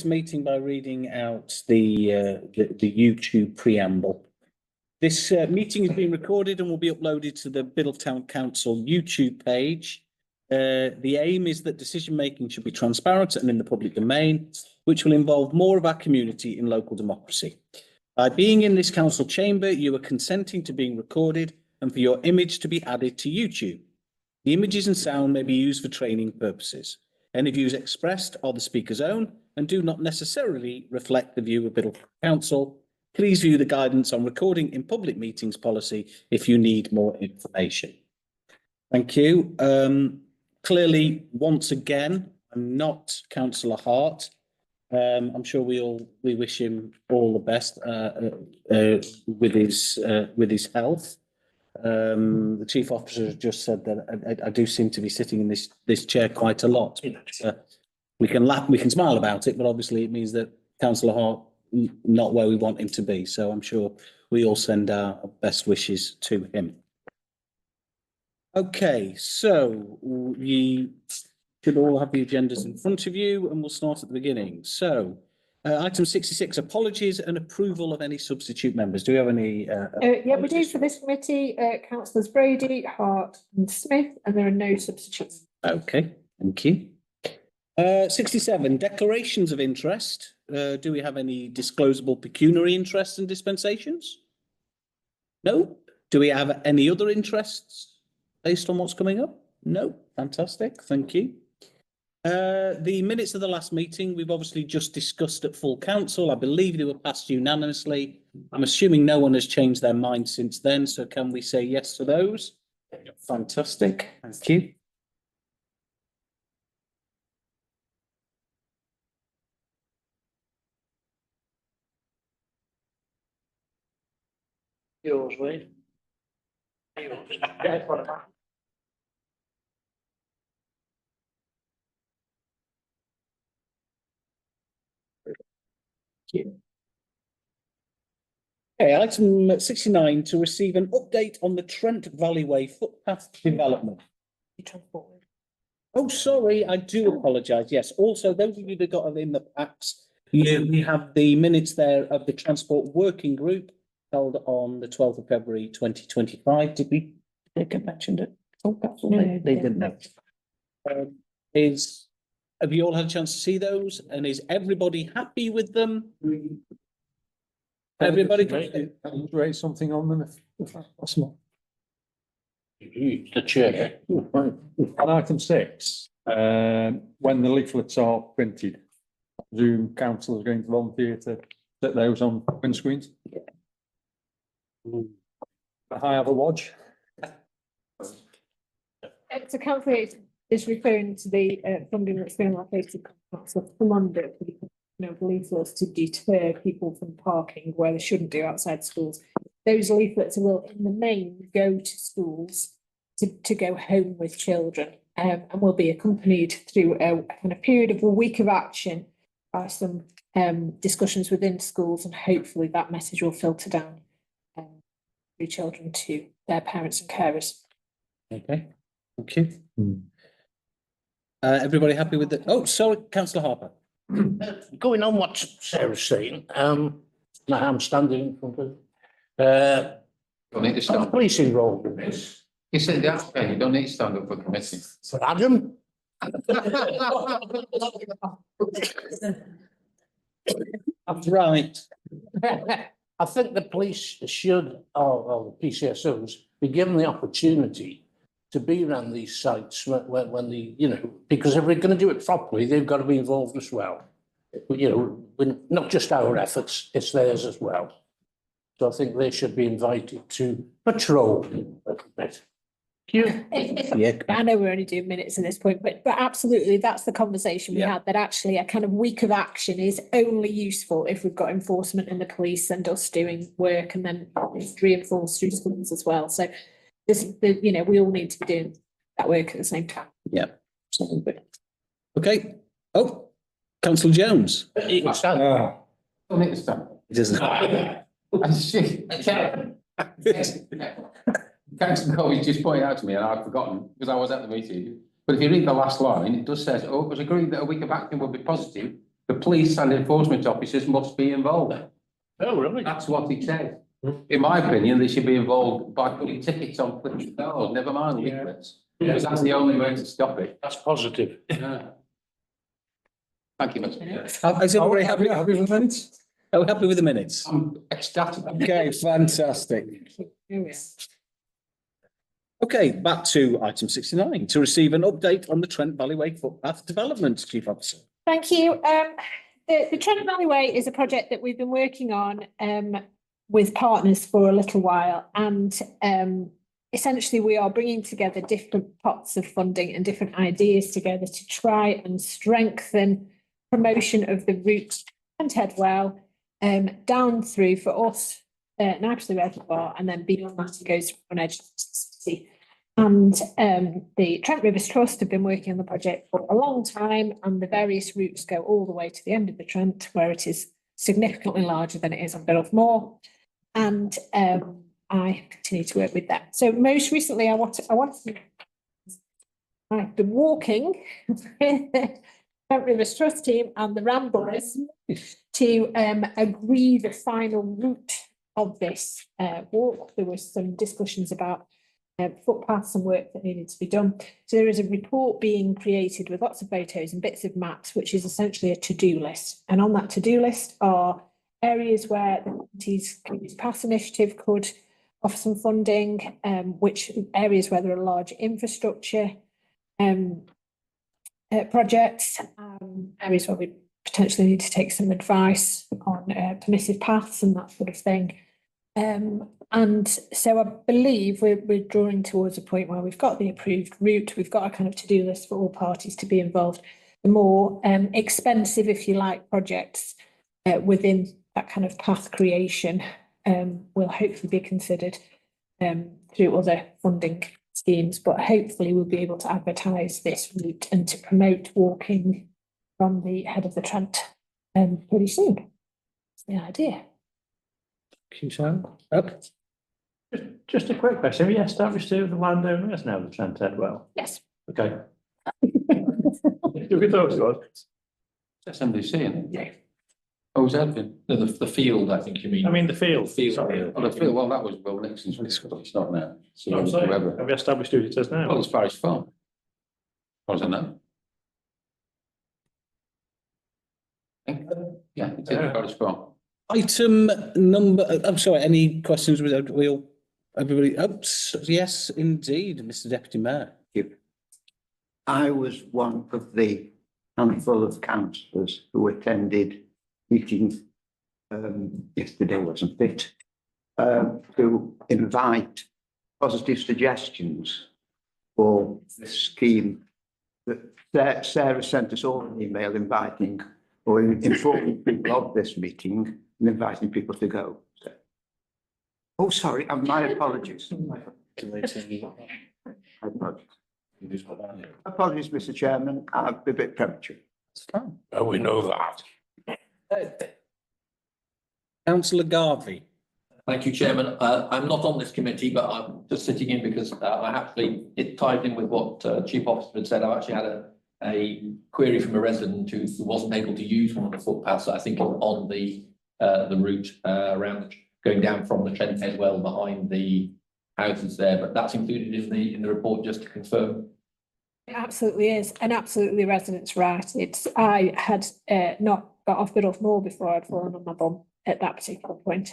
Meeting by reading out the YouTube preamble. This meeting is being recorded and will be uploaded to the Biddle Town Council YouTube page. The aim is that decision making should be transparent and in the public domain, which will involve more of our community in local democracy. By being in this council chamber, you are consenting to being recorded and for your image to be added to YouTube. The images and sound may be used for training purposes. Any views expressed are the speaker's own and do not necessarily reflect the view of Biddle Council. Please view the guidance on recording in public meetings policy if you need more information. Thank you. Clearly, once again, I'm not Councillor Hart. I'm sure we wish him all the best with his health. The chief officer has just said that I do seem to be sitting in this chair quite a lot. We can laugh, we can smile about it, but obviously it means that Councillor Hart not where we want him to be. So I'm sure we all send our best wishes to him. Okay, so you should all have the agendas in front of you, and we'll start at the beginning. So. Item 66, apologies and approval of any substitute members. Do we have any? Yeah, we do for this committee, councillors Brady, Hart and Smith, and there are no substitutes. Okay, thank you. 67, declarations of interest. Do we have any disclosable pecuniary interests and dispensations? No. Do we have any other interests based on what's coming up? No. Fantastic, thank you. The minutes of the last meeting, we've obviously just discussed at full council. I believe they were passed unanimously. I'm assuming no one has changed their mind since then. So can we say yes to those? Fantastic. Thank you. Yours, Wade. Yours. Okay, item 69 to receive an update on the Trent Valley Way footpath development. Oh, sorry, I do apologise. Yes, also those of you that got in the packs, we have the minutes there of the transport working group held on the 12th of February 2025. Did we get mentioned it? Oh, no, they didn't know. Have you all had a chance to see those? And is everybody happy with them? Everybody can write something on them if that's possible. The chair. On item 6, when the leaflets are printed, Zoom council is going to volunteer to set those on windscreens. I have a watch. So council is referring to the funding that's been allocated to come under leaflets to deter people from parking where they shouldn't do outside schools. Those leaflets will in the main go to schools to go home with children and will be accompanied through a period of a week of action by some discussions within schools, and hopefully that message will filter down through children to their parents and carers. Okay, thank you. Everybody happy with it? Oh, sorry, Councillor Harper. Going on what Sarah's saying, now I'm standing in front of Don't need to stand. police involved in this. You said that, okay, you don't need to stand up for committee. So Adam. That's right. I think the police should, or the PCSOs, be given the opportunity to be around these sites when the, because if we're going to do it properly, they've got to be involved as well. Not just our efforts, it's theirs as well. So I think they should be invited to patrol a little bit. Yeah. I know we're only doing minutes at this point, but absolutely, that's the conversation we had, that actually a kind of week of action is only useful if we've got enforcement in the police and us doing work, and then it's reinforced through schools as well. So we all need to be doing that work at the same time. Yeah. Okay. Oh, Councillor Jones. Don't need to stand. He doesn't. Councillor Colby's just pointed out to me, and I've forgotten because I was at the meeting. But if you read the last line, it does say, "Oh, it was agreed that a week of action will be positive the police and enforcement officers must be involved. Oh, really? That's what it says. In my opinion, they should be involved by putting tickets on police cars, never mind leaflets, because that's the only way to stop it. That's positive. Yeah. Thank you, Mr. Chair. Is everybody happy? Happy with the minutes? Are we happy with the minutes? I'm ecstatic. Okay, fantastic. Here we are. Okay, back to item 69, to receive an update on the Trent Valley Way footpath development, Chief Officer. Thank you. The Trent Valley Way is a project that we've been working on with partners for a little while, and essentially we are bringing together different pots of funding and different ideas together to try and strengthen promotion of the route and Headwell down through for us, Knightley Reservoir, and then beyond that it goes from edge to the city. And the Trent Rivers Trust have been working on the project for a long time, and the various routes go all the way to the end of the Trent, where it is significantly larger than it is on Biddulph Moor. And I continue to work with them. So most recently, I've been walking with the Trent Rivers Trust team and the Ramblers to agree the final route of this walk. There was some discussions about footpaths and work that needed to be done. So there is a report being created with lots of photos and bits of maps, which is essentially a to-do list. And on that to-do list are areas where the Communities Pass initiative could offer some funding, which areas where there are large infrastructure projects, areas where we potentially need to take some advice on permissive paths and that sort of thing. And so I believe we're drawing towards a point where we've got the approved route, we've got a kind of to-do list for all parties to be involved. The more expensive, if you like, projects within that kind of path creation will hopefully be considered through other funding schemes, but hopefully we'll be able to advertise this route and to promote walking from the head of the Trent pretty soon. That's the idea. Just a quick question. Have you established who the landowner is now, the Trent Headwell? Yes. Okay. Do we thought it was? That's somebody saying. Yeah. Oh, was that been? No, the field, I think you mean. I mean, the field. Sorry. Oh, the field, well, that was Will Nixon's, it's not now. So No, I'm saying, whoever. have you established who it is now? Well, as far as farm. Wasn't that? Yeah, it's as far as farm. Item number, I'm sorry, any questions with everybody? Oops, yes, indeed, Mr Deputy Mayor. I was one of the handful of councillors who attended meetings yesterday, wasn't it? To invite positive suggestions for the scheme that Sarah sent us all an email inviting or informing people of this meeting and inviting people to go. So, oh, sorry, my apologies. Apologies, Mr. Chairman, I'm a bit premature. Oh, we know that. Councillor Garvey. Thank you, Chairman. I'm not on this committee, but I'm just sitting in because it tied in with what Chief Officer had said. I've actually had a query from a resident who wasn't able to use one of the footpaths, I think, on the route around going down from the Trent Headwell behind the houses there, but that's included in the report, just to confirm. It absolutely is, and absolutely the residents right. I had not got off Biddulph Moor before I'd fallen on my bum at that particular point.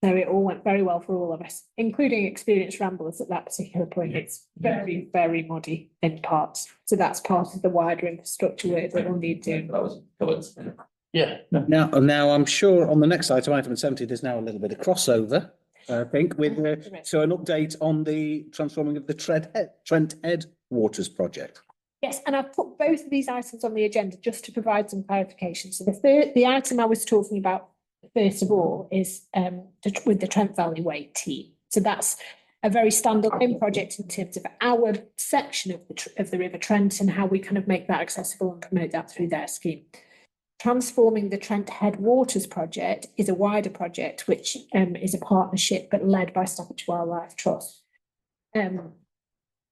So it all went very well for all of us, including experienced ramblers at that particular point. It's very, very muddy in parts. So that's part of the wider infrastructure work that we'll need to. That was covered. Yeah. Now I'm sure on the next item 70, there's now a little bit of crossover, I think, with so an update on the transforming of the Trent Head Waters project. Yes, and I've put both of these items on the agenda just to provide some clarification. So the item I was talking about first of all is with the Trent Valley Way team. So that's a very standalone project in terms of our section of the River Trent and how we kind of make that accessible and promote that through their scheme. Transforming the Trent Head Waters project is a wider project, which is a partnership but led by Staffordshire Wildlife Trust.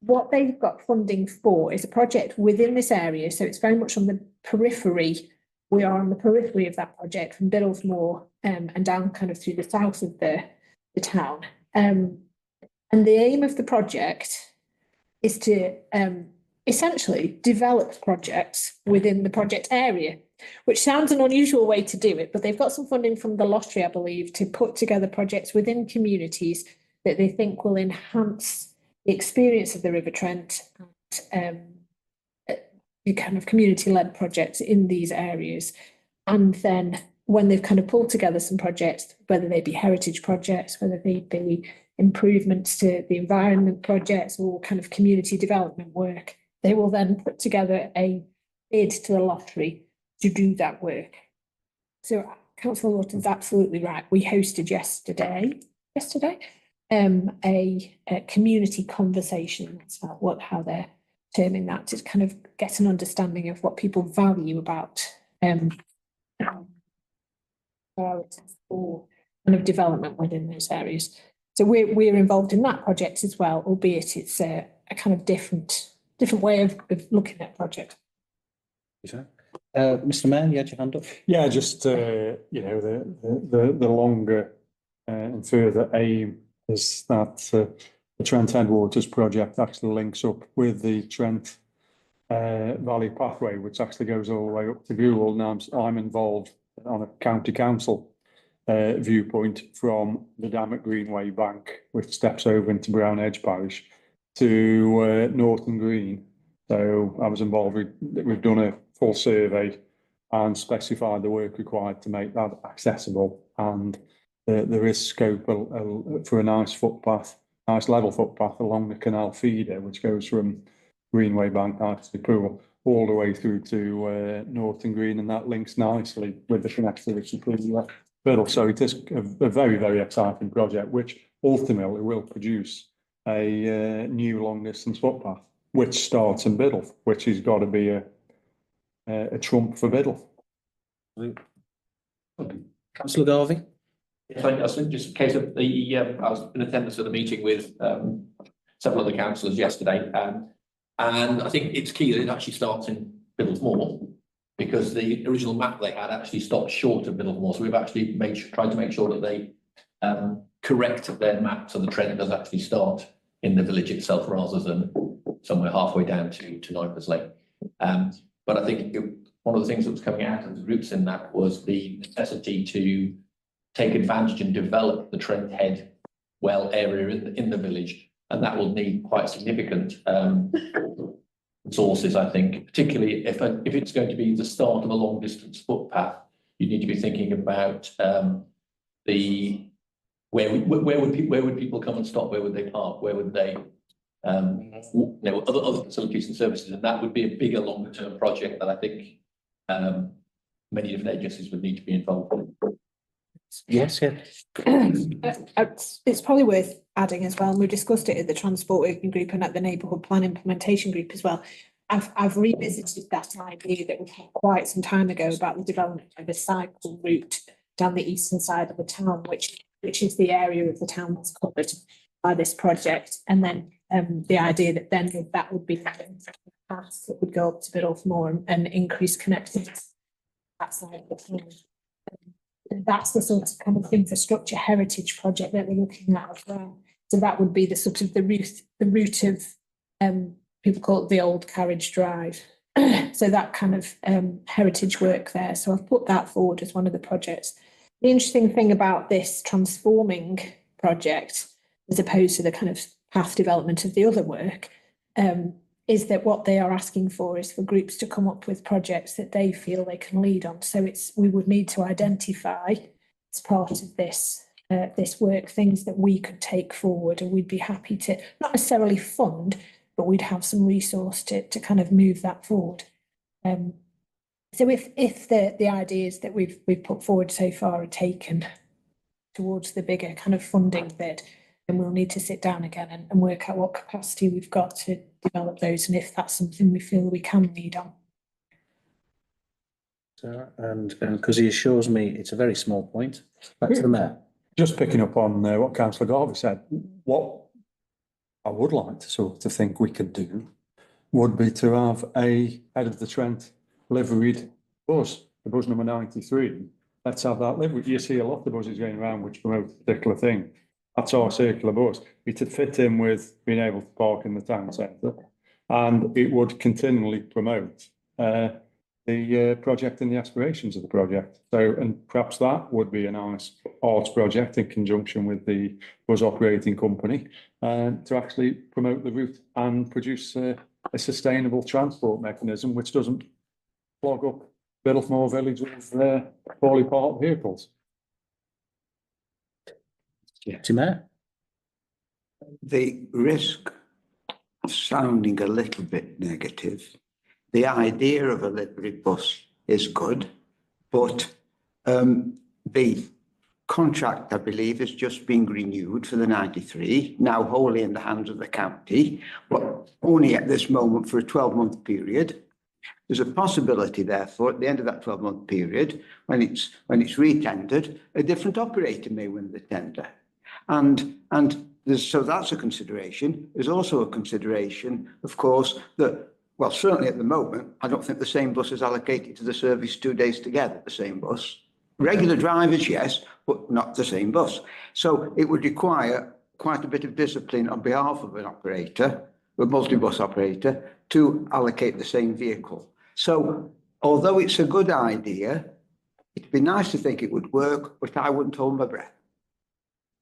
What they've got funding for is a project within this area, so it's very much on the periphery we are on the periphery of that project from Biddlesmore and down kind of through the south of the town. And the aim of the project is to essentially develop projects within the project area, which sounds an unusual way to do it, but they've got some funding from the lottery, I believe, to put together projects within communities that they think will enhance the experience of the River Trent and the kind of community-led projects in these areas. And then when they've kind of pulled together some projects, whether they be heritage projects, whether they be improvements to the environment projects or kind of community development work, they will then put together a bid to the lottery to do that work. So Councillor Lawton's absolutely right. We hosted yesterday, a community conversation. That's how they're terming that, to kind of get an understanding of what people value about or kind of development within those areas. So we're involved in that project as well, albeit it's a kind of different way of looking at project. Mr. Mayor, you had your hand up? Yeah, just, you know, the longer and further aim is that the Trent Headwaters project actually links up with the Trent Valley Pathway, which actually goes all the way up to Goole. Now I'm involved on a county council viewpoint from the Dammock Greenway bank, which steps over into Brown Edge Parish, to Norton Green. So I was involved we've done a full survey and specified the work required to make that accessible, and there is scope for a nice footpath, nice level footpath along the canal feeder, which goes from Greenway Bank out to the pool all the way through to Norton Green, and that links nicely with the connectivity to Biddle. So it is a very, very exciting project, which ultimately will produce a new long distance footpath, which starts in Biddle, which has got to be a trump for Biddle. Councillor Garvey? I think just in case of the, I was in attendance at the meeting with several other councillors yesterday, and I think it's key that it actually starts in Biddlesmore, because the original map they had actually stopped short of Biddlesmore. So we've actually tried to make sure that they correct their map so the Trent does actually start in the village itself rather than somewhere halfway down to Bemersley. But I think one of the things that was coming out of the groups in that was the necessity to take advantage and develop the Trent Head well area in the village, and that will need quite significant resources, I think, particularly if it's going to be the start of a long distance footpath. You need to be thinking about where would people come and stop, where would they park, where would they other facilities and services, and that would be a bigger, longer term project that I think many different agencies would need to be involved in. Yes, yeah. It's probably worth adding as well, and we discussed it at the Transport Working Group and at the Neighbourhood Plan Implementation Group as well. I've revisited that idea that we had quite some time ago about the development of a cycle route down the eastern side of the town, which is the area of the town that's covered by this project. And then the idea that then that would be a path that would go up to Biddlesmore and increase connectivity that side of the town. That's the sort of kind of infrastructure heritage project that we're looking at as well. So that would be the sort of the route of people call it the old carriage drive. So that kind of heritage work there. So I've put that forward as one of the projects. The interesting thing about this transforming project, as opposed to the kind of path development of the other work, is that what they are asking for is for groups to come up with projects that they feel they can lead on. So we would need to identify as part of this work things that we could take forward, and we'd be happy to not necessarily fund, but we'd have some resource to kind of move that forward. So if the ideas that we've put forward so far are taken towards the bigger kind of funding bid, then we'll need to sit down again and work out what capacity we've got to develop those, and if that's something we feel we can lead on. So, and because he assures me it's a very small point. Back to the Mayor. Just picking up on what Councillor Garvey said, what I would like to sort of think we could do would be to have a head of the Trent liveried bus the bus number 93, let's have that live. You see a lot of buses going around which promote a particular thing. That's our circular bus. It'd fit in with being able to park in the town centre, and it would continually promote the project and the aspirations of the project. So, and perhaps that would be a nice arts project in conjunction with the bus operating company, to actually promote the route and produce a sustainable transport mechanism which doesn't clog up Biddulphmore Village with poorly parked vehicles. Mayor? The risk of sounding a little bit negative, the idea of a livery bus is good, but the contract, I believe, is just being renewed for the 93, now wholly in the hands of the county, but only at this moment for a 12-month period. There's a possibility, therefore, at the end of that 12-month period, when it's re-tendered, a different operator may win the tender. And so that's a consideration. There's also a consideration, of course, that, well, certainly at the moment, I don't think the same bus is allocated to the service 2 days together, the same bus. Regular drivers, yes, but not the same bus. So it would require quite a bit of discipline on behalf of an operator, a multi-bus operator, to allocate the same vehicle. So although it's a good idea, it'd be nice to think it would work, but I wouldn't hold my breath.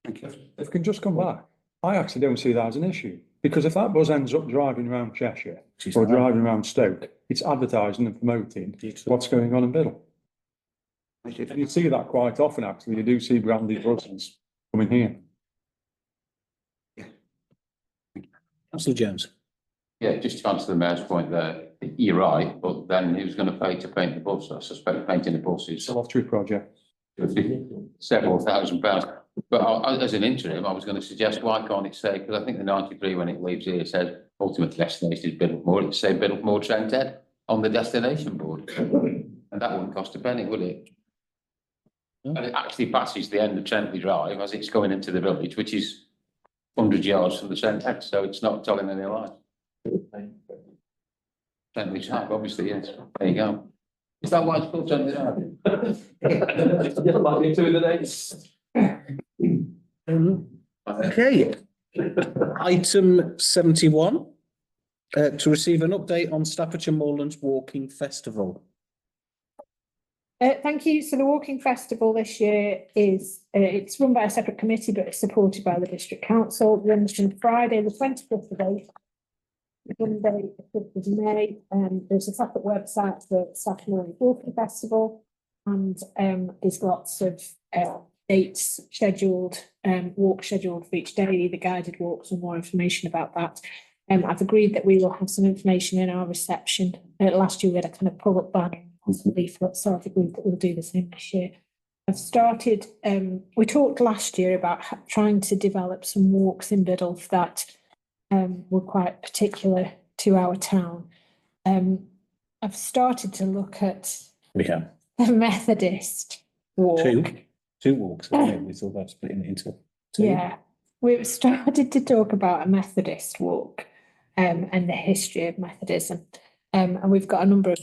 Thank you. If I can just come back, I actually don't see that as an issue, because if that bus ends up driving around Cheshire or driving around Stoke, it's advertising and promoting what's going on in Biddle. And you see that quite often, actually. You do see branded buses coming here. Councillor Jones. Yeah, just to answer the mayor's point there, you're right, but then who's going to pay to paint the bus? I suspect painting the bus is It's a lottery project. several £1,000s. But as an interim, I was going to suggest, why can't it say, because I think the 93, when it leaves here, says ultimate destination is Biddulphmore, it say Biddulphmore Trent on the destination board. And that wouldn't cost a penny, would it? No. And it actually passes the end of Trentley Drive as it's going into the village, which is 100 yards from the centre, so it's not telling any lies. Trentley Drive, obviously, yes. There you go. Is that why it's called Trentley Drive? Okay. Item 71, to receive an update on Staffordshire Moorlands Walking Festival. Thank you. So the Walking Festival this year is, it's run by a separate committee, but it's supported by the District Council. It runs from Friday, the 25th of April, Monday, the 5th of May. There's a separate website for Staffordshire Moorlands Walking Festival, and there's lots of dates scheduled, walks scheduled for each day, the guided walks, and more information about that. I've agreed that we will have some information in our reception. Last year we had a kind of pull-up banner on some leaflets, so I've agreed that we'll do the same this year. I've started, we talked last year about trying to develop some walks in Biddulph that were quite particular to our town. I've started to look at the Methodist walk. Two walks, we thought about splitting it into two. Yeah, we've started to talk about a Methodist walk and the history of Methodism. And we've got a number of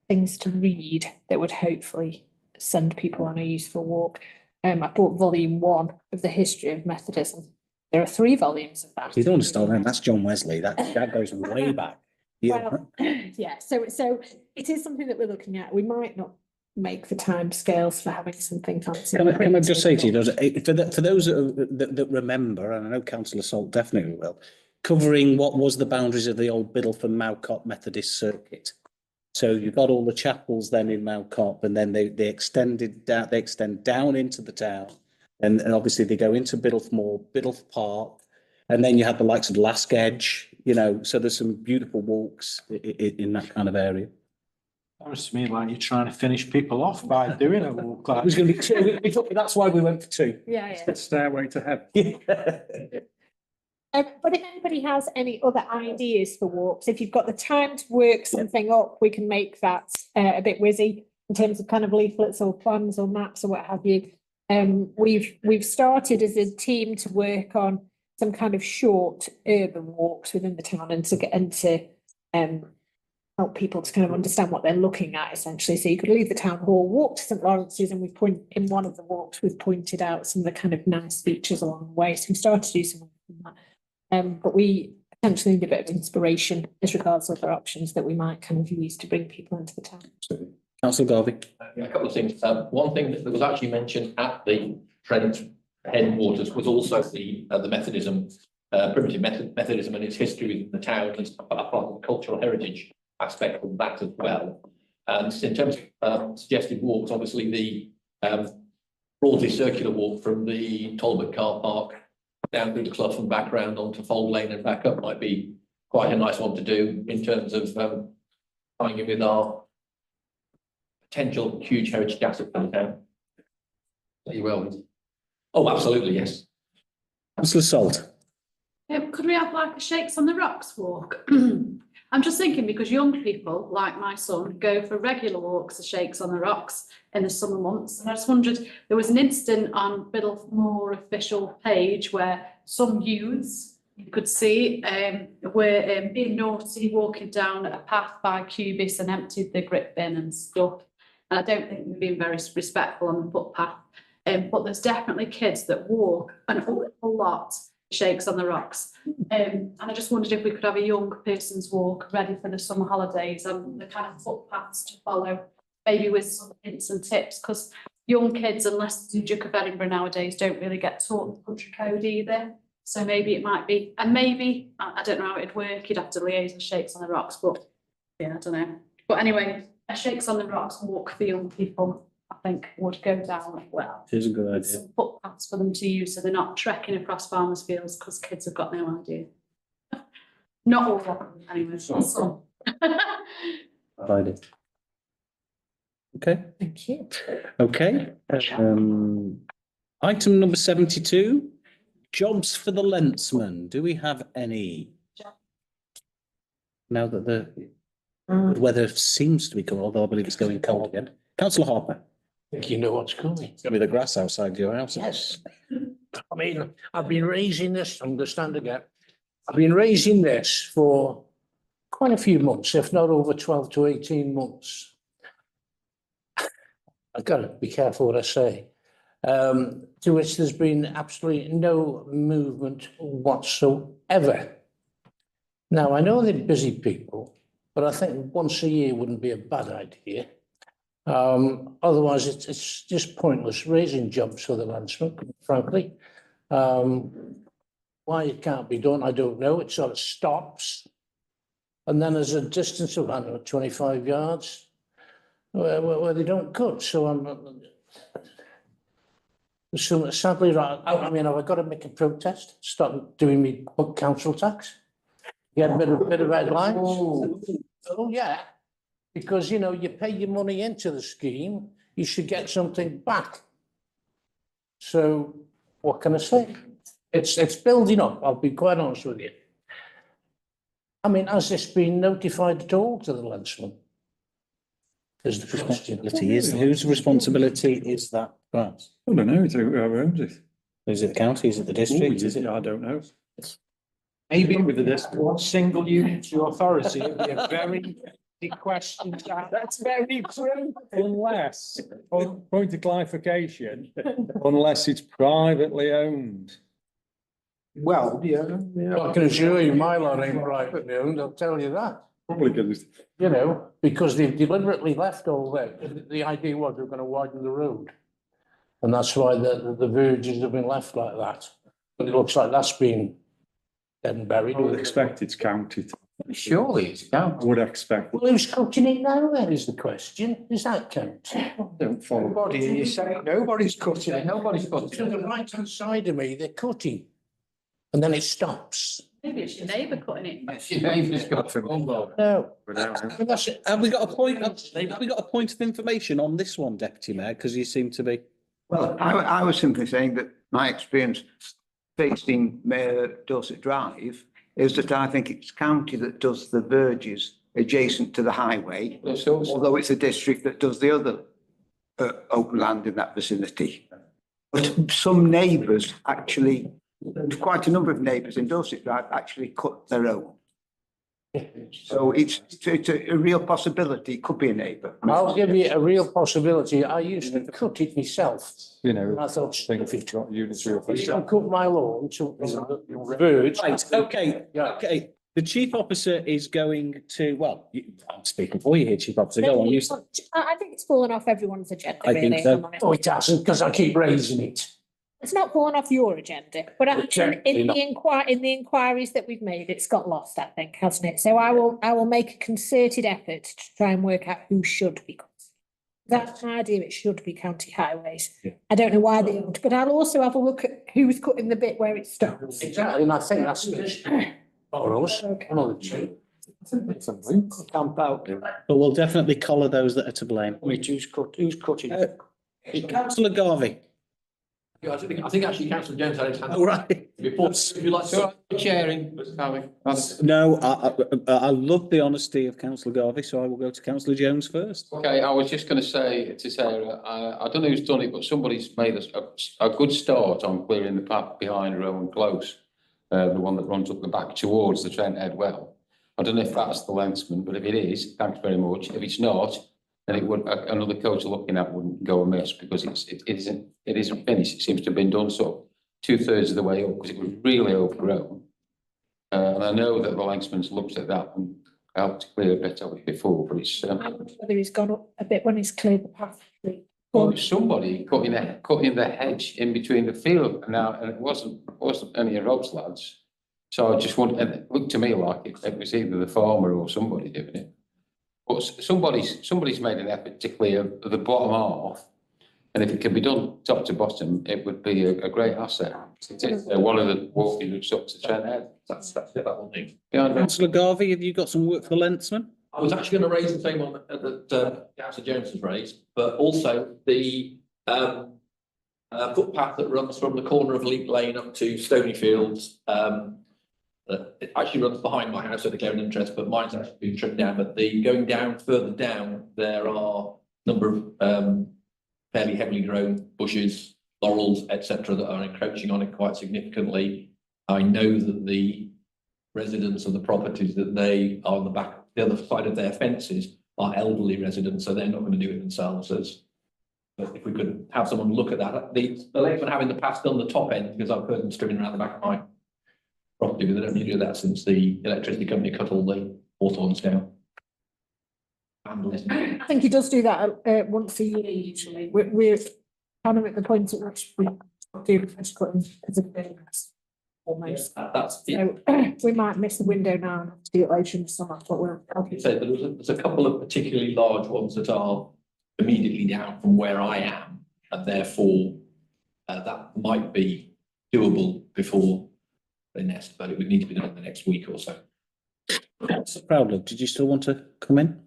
things to read that would hopefully send people on a useful walk. I bought volume 1 of the history of Methodism. There are 3 volumes of that. You don't understand that. That's John Wesley. That goes way back. Yeah. Well, yeah. So it is something that we're looking at. We might not make the time scales for having something fancy. Can I just say to you, for those that remember, and I know Councillor Salt definitely will, covering what was the boundaries of the old Biddulph and Mowcop Methodist circuit. So you've got all the chapels then in Mowcop, and then they extend down into the town, and obviously they go into Biddulphmore, Biddulph Park, and then you have the likes of Lask Edge, so there's some beautiful walks in that kind of area. Sounds to me like you're trying to finish people off by doing a walk like It was going to be 2. That's why we went for 2. Yeah. It's Stairway to Heaven. But if anybody has any other ideas for walks, if you've got the time to work something up, we can make that a bit whizzy in terms of kind of leaflets or plans or maps or what have you. We've started as a team to work on some kind of short urban walks within the town and to help people to kind of understand what they're looking at essentially. So you could leave the town hall, walk to St Lawrence's, and in one of the walks, we've pointed out some of the kind of nice features along the way. So we started to do some of that. But we potentially need a bit of inspiration as regards other options that we might kind of use to bring people into the town. Councillor Garvey. A couple of things. One thing that was actually mentioned at the Trent headwaters was also the Methodism, primitive Methodism and its history within the town as part of the cultural heritage aspect of that as well. And in terms of suggested walks, obviously the broadly circular walk from the Talbot car park down through the Clough and back round onto Fold Lane and back up might be quite a nice one to do in terms of tying in with our potential huge heritage asset for the town. You will. Oh, absolutely, yes. Councillor Salt. Could we have like a Shakes on the Rocks walk? I'm just thinking because young people, like my son, go for regular walks of Shakes on the Rocks in the summer months. And I just wondered, there was an incident on Biddlemore official page where some youths, you could see, were being naughty, walking down a path by Cubis and emptied the grit bin and stuff. And I don't think they're being very respectful on the footpath. But there's definitely kids that walk an awful lot Shakes on the Rocks. And I just wondered if we could have a young person's walk ready for the summer holidays and the kind of footpaths to follow, maybe with some hints and tips, because young kids, unless they do Duke of Edinburgh nowadays, don't really get taught the country code either. So maybe it might be, and maybe, I don't know how it'd work, you'd have to liaise with Shakes on the Rocks, but yeah, I don't know. But anyway, a Shakes on the Rocks walk for young people, I think would go down well. It is a good idea. Some footpaths for them to use so they're not trekking across farmers' fields because kids have got no idea. Not all of them, anyway, some. Provided. Okay. Thank you. Okay. Item number 72, jobs for the Lentsman. Do we have any? Now that the good weather seems to be coming, although I believe it's going cold again. Councillor Harper. I think you know what's coming. It's going to be the grass outside your house. Yes. I mean, I've been raising this, understand again. I've been raising this for quite a few months, if not over 12 to 18 months. I've got to be careful what I say. To which there's been absolutely no movement whatsoever. Now, I know they're busy people, but I think once a year wouldn't be a bad idea. Otherwise, it's just pointless raising jobs for the landsman, frankly. Why it can't be done, I don't know. It sort of stops. And then there's a distance of, I don't know, 25 yards where they don't cut. So sadly, I mean, have I got to make a protest? Stop doing me council tax? Get a bit of red lines? Oh, yeah. Because, you know, you pay your money into the scheme, you should get something back. So what can I say? It's building up, I'll be quite honest with you. I mean, has this been notified at all to the landsman? Is the question. Whose responsibility is that grass? I don't know, whoever owns it. Is it the county, is it the district, is it? I don't know. Maybe with this one single unitary authority, it'd be a very big question. That's very true. Unless, point of clarification, unless it's privately owned. Well, yeah. I can assure you my lot ain't privately owned, I'll tell you that. Probably because You know, because they've deliberately left all that. The idea was they're going to widen the road. And that's why the verges have been left like that. But it looks like that's been dead and buried. I would expect it's counted. Surely it's I counted. would expect. Well, who's cutting it now then is the question. Does that count? Don't follow. Nobody, you say nobody's cutting it. Nobody's got To the right hand side of me, they're cutting. And then it stops. Maybe it's your neighbour cutting it. it. Your neighbour's got from Humboldt. No. That's it. Have we got a point of information on this one, Deputy Mayor? Because you seem to be. Well, I was simply saying that my experience facing Mayor Dorset Drive is that I think it's county that does the verges adjacent to the highway, although it's a district that does the other open land in that vicinity. But some neighbours actually, quite a number of neighbours in Dorset Drive actually cut their own. So it's a real possibility, it could be a neighbour. I'll give you a real possibility. I used to cut it myself. You know, I thought, think if you've got unitary if I authority. cut my lawn to verge. Right, okay, Yeah. okay. The chief officer is going to, well, I'm speaking for you here, chief officer, go on, you. I think it's fallen off everyone's agenda, I think really, if so. I'm honest. Oh, it hasn't, because I keep raising it. It's not fallen off your agenda, but Certainly in the inquiries that we've made, it's got lost, I think, hasn't it? So I will make a concerted effort to try and work out who should be. That's my idea, it should be county highways. Yeah. I don't know why they don't, but I'll also have a look at who's cutting the bit where it stops. Exactly, and I think that's for us, one of the two. Camp out. But we'll definitely collar those that are to blame. Who's cutting? Councillor Garvey. Yeah, I think actually councillor Jones had his hand All right. before, if you like So to. chairing, Mr. Harvey. No, I love the honesty of councillor Garvey, so I will go to councillor Jones first. Okay, I was just going to say to Sarah, I don't know who's done it, but somebody's made a good start on clearing the path behind Rowan Close. The one that runs up the back towards the Trent Head Well. I don't know if that's the lensman, but if it is, thanks very much. If it's not, then it would, another coach looking at wouldn't go amiss because it isn't finished. It seems to have been done sort of 2/3 of the way up because it was really overgrown. And I know that the lensman's looked at that and helped to clear a bit of it before, but it's, Whether he's gone up a bit when he's cleared the path. well, it's somebody cutting the hedge in between the field now, and it wasn't any of Rob's lads. So I just want, and it looked to me like it was either the farmer or somebody doing it. But somebody's made an effort to clear the bottom half, and if it can be done top to bottom, it would be a great asset. It's one of the walking routes up to Trent Head. That's it, that one thing. Yeah, Councillor Garvey, have you got some work for the lensman? I was actually going to raise the same one that councillor Jones has raised, but also the footpath that runs from the corner of Leap Lane up to Stony Fields. It actually runs behind my house at the Glen interest, but mine's actually been trimmed down. But the going down further down, there are a number of fairly heavily grown bushes, laurels, etc., that are encroaching on it quite significantly. I know that the residents of the properties that they are on the other side of their fences are elderly residents, so they're not going to do it themselves. But if we could have someone look at that, the Lakeman having the path done the top end, because I've heard them stripping around the back of my property, but they don't need to do that since the electricity company cut all the hawthorns down. I think he does do that once a year usually. We're kind of at the point at which we do the first cutting as a business. Almost. That's So we might miss the window now and have to do it later in the summer, but we're. So there's a couple of particularly large ones that are immediately down from where I am, and therefore that might be doable before the nest, but it would need to be done in the next week or so. Proudly, did you still want to come in?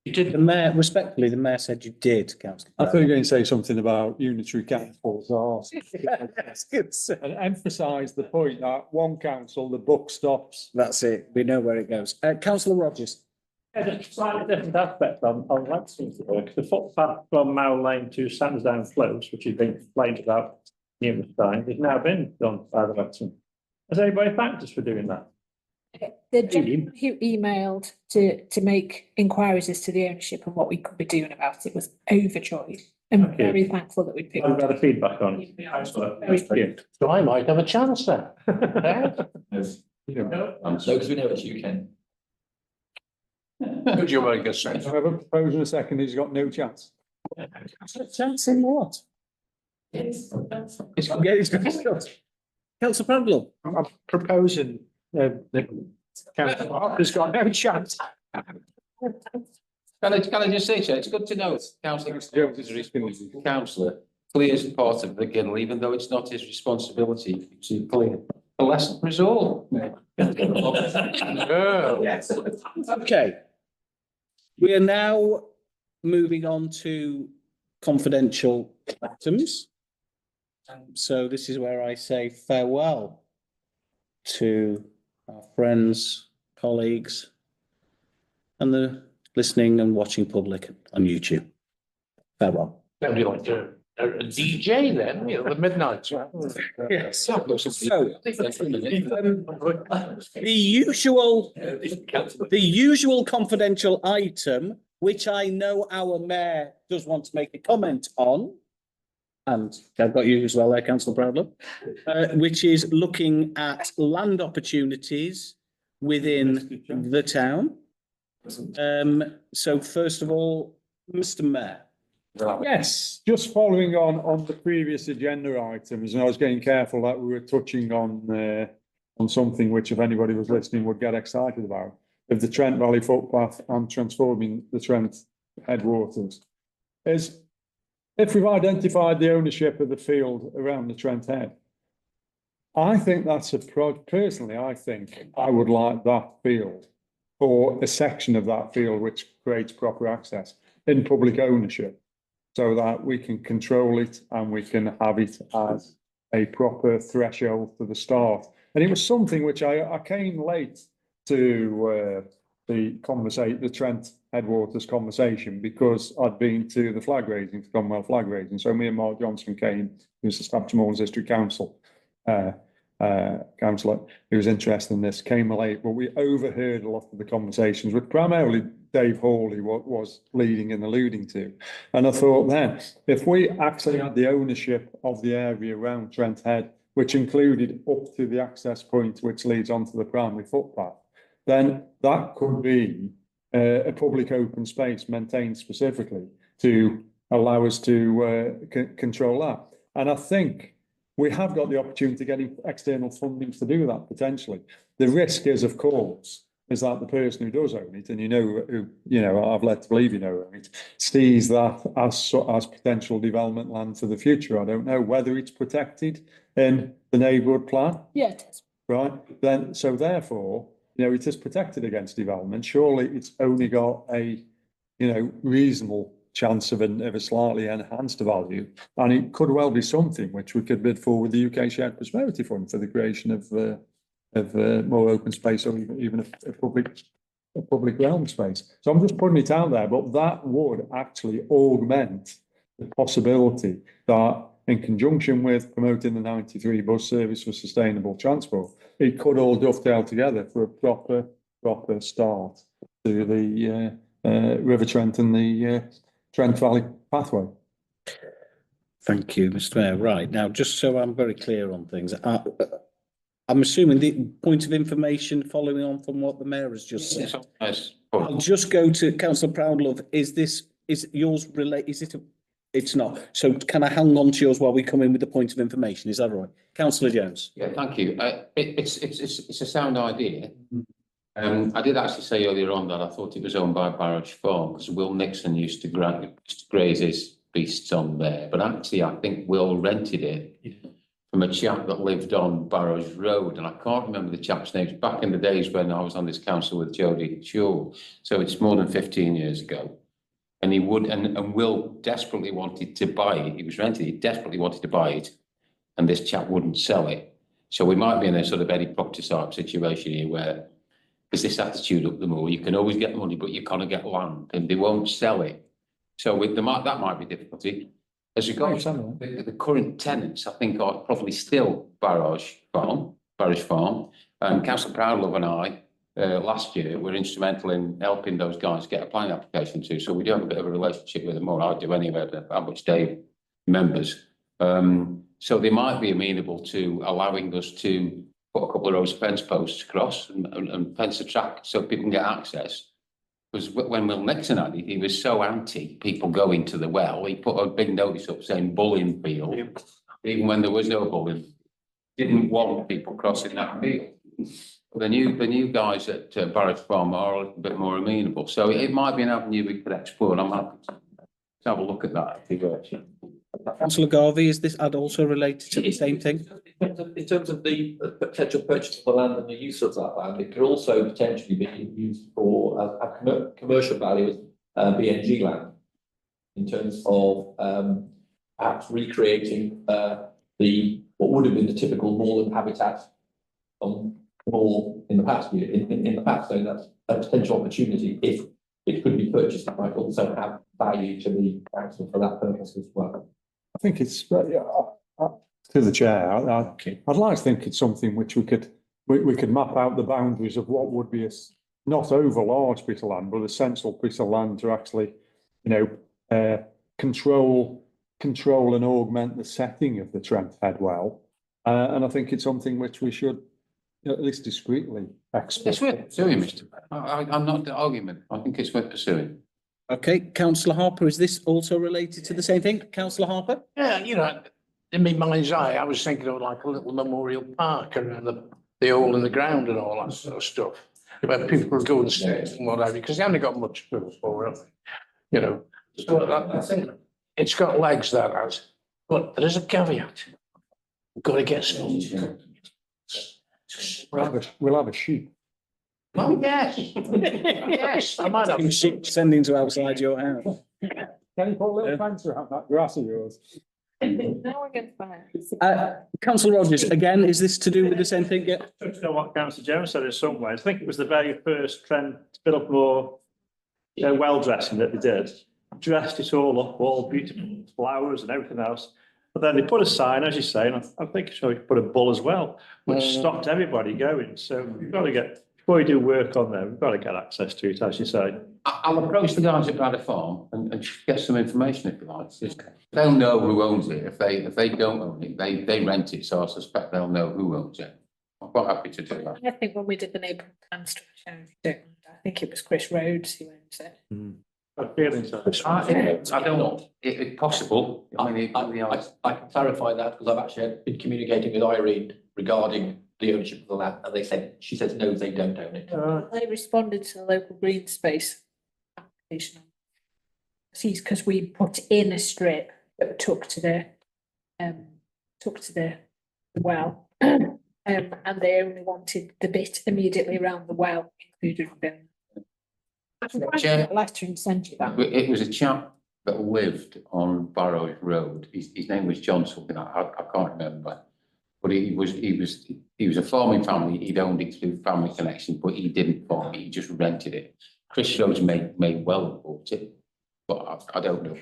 You did. The mayor, respectfully, the mayor said you did, councillor. I thought you were going to say something about unitary councils or That's good. and emphasise the point that one council, the buck stops. That's it. We know where it goes. Councillor Rogers. Yeah, just slightly different aspect on Lansing's work. The footpath from Mowell Lane to Sandsdown Close, which has been complained about numerous times, has now been done by the Lansing. Has anybody thanked us for doing that? The gentleman who emailed to make inquiries as to the ownership and what we could be doing about it was overjoyed and Okay. very thankful that we picked. I've got a feedback on it. Thank you. So I might have a chance then. No, because we know it's you, Ken. Good job, I guess. Whoever proposed in a second, he's got no chance. Chance in what? Councillor Pramble. I'm proposing, the council has got no chance. Can I just say, Chair, it's good to know councillor Jones is a responsible councillor, clears part of the Ginnell, even though it's not his responsibility to clear. A lesson for us all. Okay. We are now moving on to confidential items. So this is where I say farewell to our friends, colleagues, and the listening and watching public on YouTube. Farewell. Nobody likes to. a DJ then, you know, the midnight. Yes. So, the usual confidential item, which I know our mayor does want to make a comment on, and I've got you as well there, Councillor Proudlove, which is looking at land opportunities within the town. So first of all, Mr. Mayor. Yes, just following on the previous agenda items, and I was getting careful that we were touching on something which, if anybody was listening, would get excited about, of the Trent Valley footpath and transforming the Trent headwaters. Is if we've identified the ownership of the field around the Trent Head, I think that's personally, I think I would like that field, or a section of that field which creates proper access, in public ownership, so that we can control it and we can have it as a proper threshold to the start. And it was something which I came late to the Trent Headwaters conversation, because I'd been to the flag raising, the Commonwealth flag raising. So me and Mark Johnson came, who's the Staffordshire Moors District Council councillor, who was interested in this, came late, but we overheard a lot of the conversations, which primarily Dave Hawley was leading and alluding to. And I thought then, if we actually had the ownership of the area around Trent Head, which included up to the access point which leads onto the primary footpath, then that could be a public open space maintained specifically to allow us to control that. And I think we have got the opportunity of getting external funding to do that potentially. The risk is, of course, is that the person who does own it, and I've led to believe own it, sees that as potential development land for the future. I don't know whether it's protected in the neighbourhood plan. Yeah, it is. Right. Then, so therefore, it is protected against development. Surely it's only got a, reasonable chance of a slightly enhanced value, and it could well be something which we could bid for with the UK Shared Prosperity Fund for the creation of more open space, or even a public realm space. So I'm just putting it out there, but that would actually augment the possibility that, in conjunction with promoting the 93 bus service for sustainable transport, it could all dovetail together for a proper start to the River Trent and the Trent Valley pathway. Thank you, Mr. Mayor. Right, now, just so I'm very clear on things, I'm assuming the point of information following on from what the mayor has just said. Yes. I'll just go to Councillor Proudlove. Is yours related? It's not. So can I hang on to yours while we come in with the point of information? Is that right? Councillor Jones. Yeah, thank you. It's a sound idea. I did actually say earlier on that I thought it was owned by Barrage Farm, because Will Nixon used to graze his beasts on there. But actually, I think Will rented it from a chap that lived on Barrows Road, and I can't remember the chap's name. Back in the days when I was on this council with Jodie Shaw, so it's more than 15 years ago. And and Will desperately wanted to buy it. He was renting it, desperately wanted to buy it, and this chap wouldn't sell it. So we might be in a sort of any property type situation here where there's this attitude up the moor. You can always get money, but you can't get land, and they won't sell it. So that might be difficulty. As regards the current tenants, I think are probably still Barrage Farm. Councillor Proudlove and I, last year, were instrumental in helping those guys get a planning application too. So we do have a bit of a relationship with them, or I do anyway, how much Dave remembers. So they might be amenable to allowing us to put a couple of rows of fence posts across and fence the track so people can get access. Because when Will Nixon had it, he was so anti people going to the well, he put a big notice up saying bullying field, even when there was no bullying. Didn't want people crossing that field. The new guys at Barrage Farm are a little bit more amenable, so it might be an avenue we could explore. And I'm happy to have a look at that. Councillor Garvey, is this ad also related to the same thing? In terms of the potential purchase of the land and the use of that land, it could also potentially be used for a commercial value as BNG land, in terms of perhaps recreating what would have been the typical moorland habitat on moor in the past. So that's a potential opportunity if it could be purchased. It might also have value to the council for that purpose as well. think it's, to the chair, I'd like to think it's something which we could map out the boundaries of what would be a not over large piece of land, but a sensible piece of land to actually, control and augment the setting of the Trent Head well. And I think it's something which we should, at least discreetly explore. It's worth pursuing, Mr. I'm not the argument. I think it's worth pursuing. Okay, councillor Harper, is this also related to the same thing? Councillor Harper? Yeah, in my mind's eye, I was thinking of like a little memorial park around the hole in the ground and all that sort of stuff. Where people go and stay and whatever, because they haven't got much food for it, So I think it's got legs, that has, but there is a caveat. We've got to get some. We'll have a sheep. Oh, yes. Yes, I might have. Sheep sending to outside your house. Can you put a little fence around that grass of yours? Now we're going to Councillor Rogers, again, is this to do with the same thing? Yeah. To know what Councillor Jones said in some ways, I think it was the very first Trent Biddlemoor well dressing that they did. Dressed it all up, all beautiful flowers and everything else. But then they put a sign, as you say, and I think so. You put a bull as well, which stopped everybody going. So we've got to get, before we do work on there, we've got to get access to it, as you say. I'll approach the guys at Bradder Farm and get some information if you like. They'll know who owns it. If they don't own it, they rent it. So I suspect they'll know who owns it. I'm quite happy to do that. I think when we did the neighbourhood plan structure, I think it was Chris Rhodes who owns it. I feel so. I don't. It's possible. I mean, I can clarify that because I've actually been communicating with Irene regarding the ownership of the land, and she says no, they don't own it. They responded to the local green space application. See, because we put in a strip that took to the well, and they only wanted the bit immediately around the well included within. I can write a letter and send you that. It was a chap that lived on Barrow Road. His name was John something. I can't remember. But he was a farming family. He'd owned it through family connection, but he didn't farm it. He just rented it. Chris Rhodes may well have bought it, but I don't know.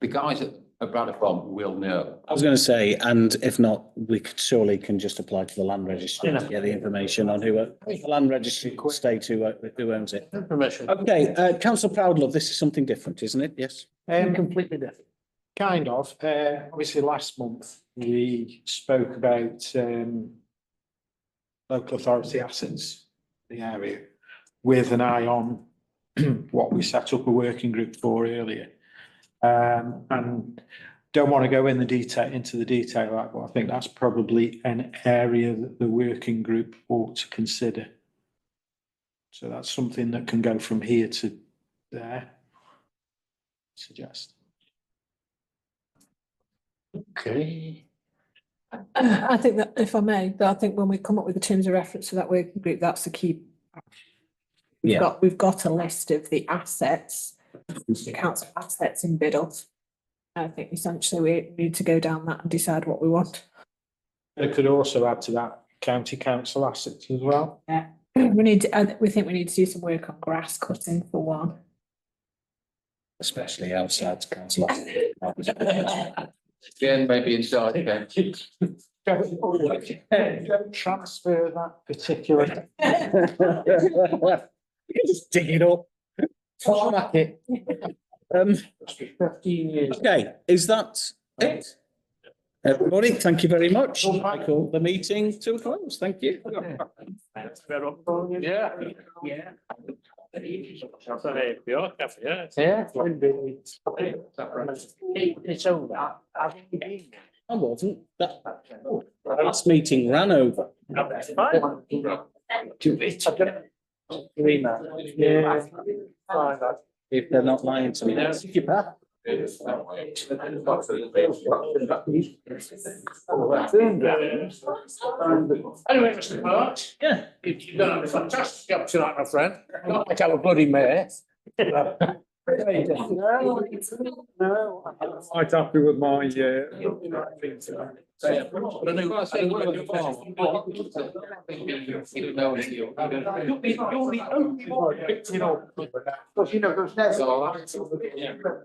The guys at Bradder Farm will know. I was going to say, and if not, we surely can just apply to the land registry to get the information on who the land registry state who owns it. Information. Okay, Councillor Proudlove, this is something different, isn't it? Yes. Completely different. Kind of. Obviously, last month we spoke about local authority assets in the area with an eye on what we set up a working group for earlier. And don't want to go into the detail of that, but I think that's probably an area that the working group ought to consider. So that's something that can go from here to there. Suggest. Okay. I think that, if I may, that I think when we come up with the terms of reference for that working group, that's the key. We've got a list of the assets, the council assets in Biddle. I think essentially we need to go down that and decide what we want. It could also add to that county council assets as well. Yeah, we think we need to do some work on grass cutting for one. Especially outside council. Again, maybe inside again. Don't transfer that particular. Just dig it up. Tarmac it. 15 years. Okay, is that it? Everybody, thank you very much. I call the meeting to a close. Thank you. Yeah. Yeah. Yeah. It's over. I wasn't. That last meeting ran over. If they're not lying to me. Anyway, Mr. Clark. Yeah. You've done a fantastic job tonight, my friend. Not like our bloody mayor. No, I'm quite happy with my, Because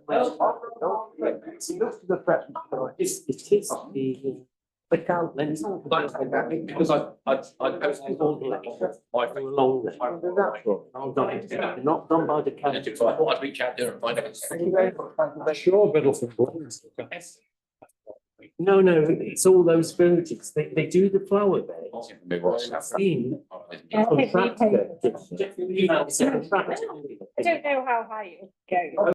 those Because I posted all the letters, I go along there. Not done by the county. So I thought I'd reach out there and find out. I'm sure Biddleford Blues. No, it's all those villages, they do the flower bed in. I don't know how high it would go.